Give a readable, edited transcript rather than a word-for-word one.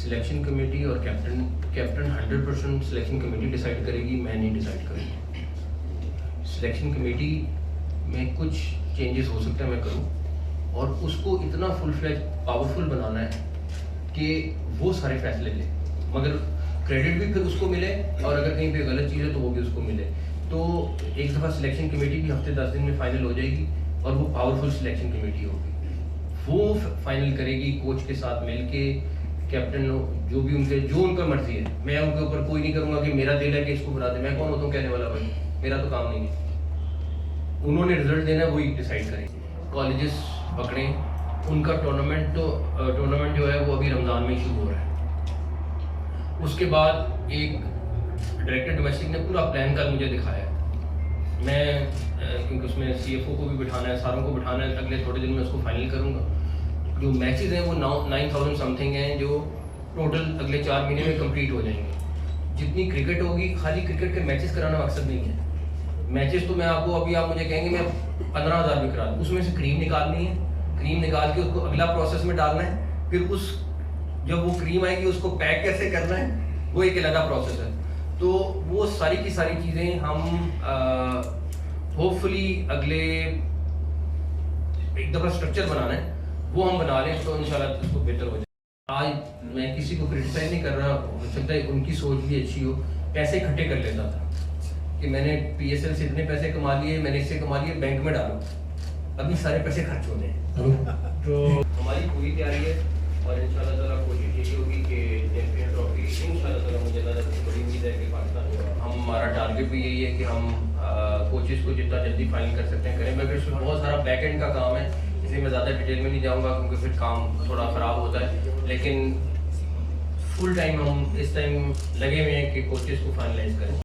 Selection committee और captain 100% selection committee decide करेगी, मैं नहीं डिसाइड करूँगा। सिलेक्शन कमेटी में कुछ चेंजेस हो सकता है मैं करूँ, और उसको इतना फुल फ्लैज पावरफुल बनाना है कि वो सारे फैसले ले, मगर क्रेडिट भी फिर उसको मिले, और अगर कहीं पे गलत चीज़ है तो वो भी उसको मिले। तो एक दफ़ा सिलेक्शन कमेटी भी हफ्ते 10 दिन में फाइनल हो जाएगी, और वो पावरफुल सिलेक्शन कमेटी होगी, वो फाइनल करेगी कोच के साथ मिलके। कैप्टन जो भी उनका मर्जी है, मैं उनके ऊपर कोई नहीं करूँगा कि मेरा दिल है कि इसको बना दे, मैं कौन होता हूँ कहने वाला भाई, मेरा तो काम नहीं है। उन्होंने रिजल्ट देना है, वही डिसाइड करेंगे। कॉलेजेस पकड़ें, उनका टूर्नामेंट जो है वो अभी रमज़ान में शुरू हो रहा है। उसके बाद एक डायरेक्टर डोमेस्टिक ने पूरा प्लान कर मुझे दिखाया। मैं क्योंकि उसमें CFO को भी बिठाना है, सारों को बिठाना है, अगले थोड़े दिन में उसको फाइनल करूँगा। जो मैचेस हैं वो 9,000 समथिंग हैं, जो टोटल अगले 4 महीने में कंप्लीट हो जाएंगे। जितनी क्रिकेट होगी, खाली क्रिकेट के मैचेस कराना मकसद नहीं है। मैचेस तो मैं आपको अभी आप मुझे कहेंगे मैं 15,000 भी करा दूँ, उसमें से क्रीम निकालनी है, क्रीम निकाल के उसको अगला प्रोसेस में डालना है, फिर जब वो क्रीम आएगी उसको पैक कैसे करना है, वो एक अलग प्रोसेस है। तो वो सारी की सारी चीज़ें हम होपफुली अगले एक दफ़ा स्ट्रक्चर बनाना है, वो हम बना लें तो इंशाल्लाह उसको बेहतर हो जाए। आज मैं किसी को क्रिटिसाइज नहीं कर रहा, हो सकता है उनकी सोच भी अच्छी हो। पैसे इकट्ठे कर लेता था कि मैंने PSL से इतने पैसे कमा लिए, मैंने इससे कमा लिए, बैंक में डालो, अभी सारे पैसे खर्च होने हैं। तो हमारी पूरी तैयारी है, और इंशाल्लाह ताला कोशिश यही होगी कि चैंपियन ट्रॉफी इंशाल्लाह ताला, मुझे बड़ी उम्मीद है कि पाकिस्तान, हमारा टारगेट भी यही है कि हम कोचेस को जितना जल्दी फाइनल कर सकते हैं करें। मगर इसमें बहुत सारा बैक एंड का काम है, इसलिए मैं ज़्यादा डिटेल में नहीं जाऊँगा क्योंकि फिर काम थोड़ा ख़राब होता है। लेकिन फुल टाइम हम इस टाइम लगे हुए हैं कि कोचेस को फाइनलाइज करें।